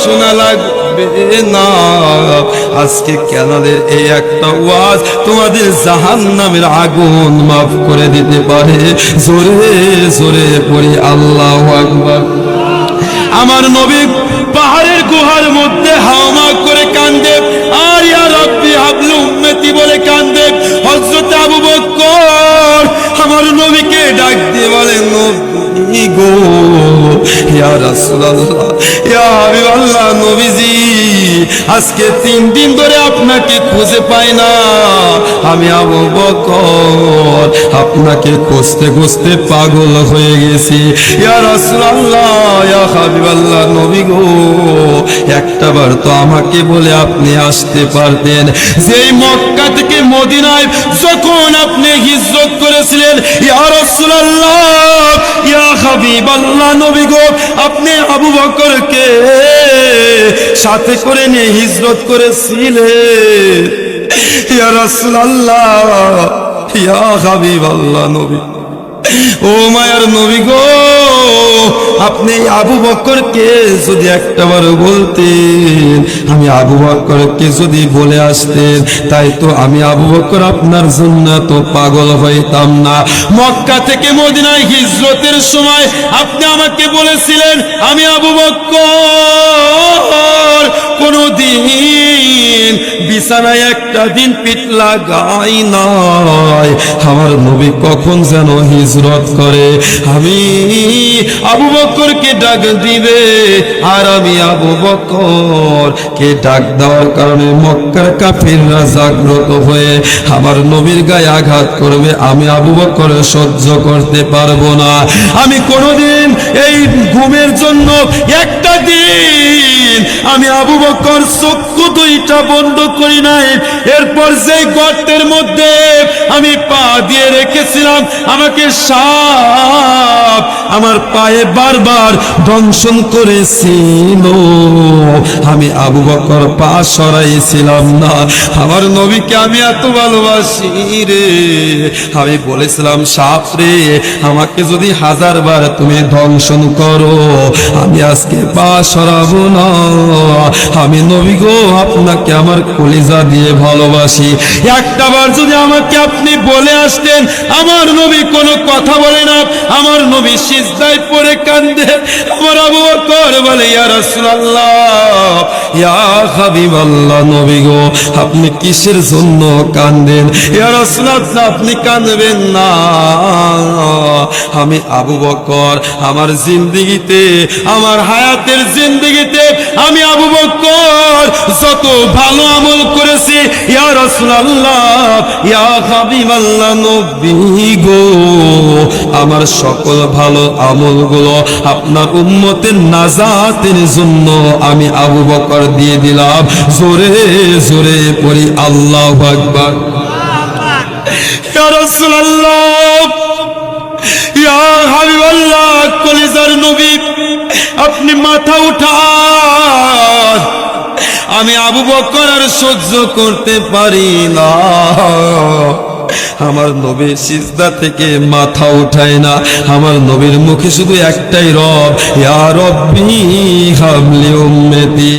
শোনা লাগবে না। আজকে কেনাদের এই একটা ওয়াজ তোমাদের জাহান্নামের আগুন মাফ করে দিতে পারে। জোরে জোরে পড়ি আল্লাহু আকবার। আমার নবী পাহাড়ের গুহার মধ্যে হাওমা করে কান্দে, আর ইয়া রাব্বি হাবলি উম্মতি বলে কান্দে। হযরত আবু বকর আমার নবীকে ডাক দিয়ে বলে, নবী গো, ইয়া রাসূলুল্লাহ, ইয়া হাবিবাল্লাহ, নবীজি আজকে 3 দিন ধরে আপনাকে খুঁজে পাই না। আমি আবু বকর আপনাকে খুঁজতে খুঁজতে পাগল হয়ে গেছি। ইয়া রাসূলুল্লাহ, ইয়া হাবিবাল্লাহ, নবী গো, একটাবার তো আমাকে বলে আপনি আসতে পারতেন। যেই মক্কা থেকে মদিনায় যখন আপনি হিজরত করেছিলেন, ইয়া রাসূলুল্লাহ, ইয়া হাবিবাল্লাহ, নবী গো, আপনি আবু বকরকে সাথে করে নিয়ে হিজরত করেছিলেন। ইয়া রাসূলুল্লাহ, ইয়া হাবিবাল্লাহ, নবী, ও মায়ার নবী গো, আপনি আবু বকরকে যদি একটাবার বলতেন, আমি আবু বকরকে যদি বলে আসতেন, তাই তো আমি আবু বকর আপনার জন্য তো পাগল হইতাম না। মক্কা থেকে মদিনায় হিজরতের সময় আপনি আমাকে বলেছিলেন, আমি আবু বকর কোনদিন বিছানায় একটা দিন পিঠ লাগাই নাই। আমার নবী কখন যেন হিজরত করে, আমি আবু বকরকে ডাক দিবে, আর আমি আবু বকরকে ডাক দেওয়ার কারণে মক্কার কাফিররা জাগ্রত হয়ে আমার নবীর গায়ে আঘাত করবে। আমি আবু বকর সহ্য করতে পারবো না। আমি কোনোদিন এই ঘুমের জন্য একটা দিন আমি আবু বকর চক্ষু দুইটা বন্ধ করি নাই। এরপর যেই গর্তের মধ্যে আমি পা দিয়ে রেখেছিলাম, আমাকে সাপ আমার পায়ে বারবার দংশন করেছিল। আমি আবু বকর পা সরাইছিলাম না। আমার নবীকে আমি এত ভালোবাসি রে, আমি বলেছিলাম, সাপ রে, আমাকে যদি 1000 বার তুমি দংশন করো, আমি আজকে পা সরাবো না। আমি নবী গো, আপনাকে আমার কলিজা দিয়ে ভালোবাসি। একটাবার যদি আমাকে আপনি বলে আসতেন, আমার নবী কোনো কথা বলে না, আমার নবী সিজদায় পড়ে কান্দে। আমার আবু বকর বলে, ইয়া রাসূলুল্লাহ, ইয়া হাবিবাল্লাহ, নবী গো, আপনি কিসের জন্য কান্দেন? ইয়া রাসূলুল্লাহ, আপনি কাঁদবেন না। আমি আবু বকর আমার জিন্দেগিতে, আমার হায়াতের জিন্দেগিতে আমি আবু বকর যত ভালো আমল করেছি, ইয়া রাসূলুল্লাহ, ইয়া হাবিবাল্লাহ, নবী গো, আমার সকল ভালো আমলগুলো আপনার উম্মতের নাজাতের জন্য আমি আবু বকর দিয়ে দিলাম। জোরে জোরে পড়ি আল্লাহু আকবার। ইয়া রাসূলুল্লাহ, ইয়া হাবিবাল্লাহ, কলিজার নবী, আপনি মাথা উঠান। আমি আবু বকর আর সহ্য করতে পারি না। আমার নবী সিজদা থেকে মাথা উঠায় না। আমার নবীর মুখে শুধু একটাই রব, ইয়া রব্বি হাবলি উম্মতি।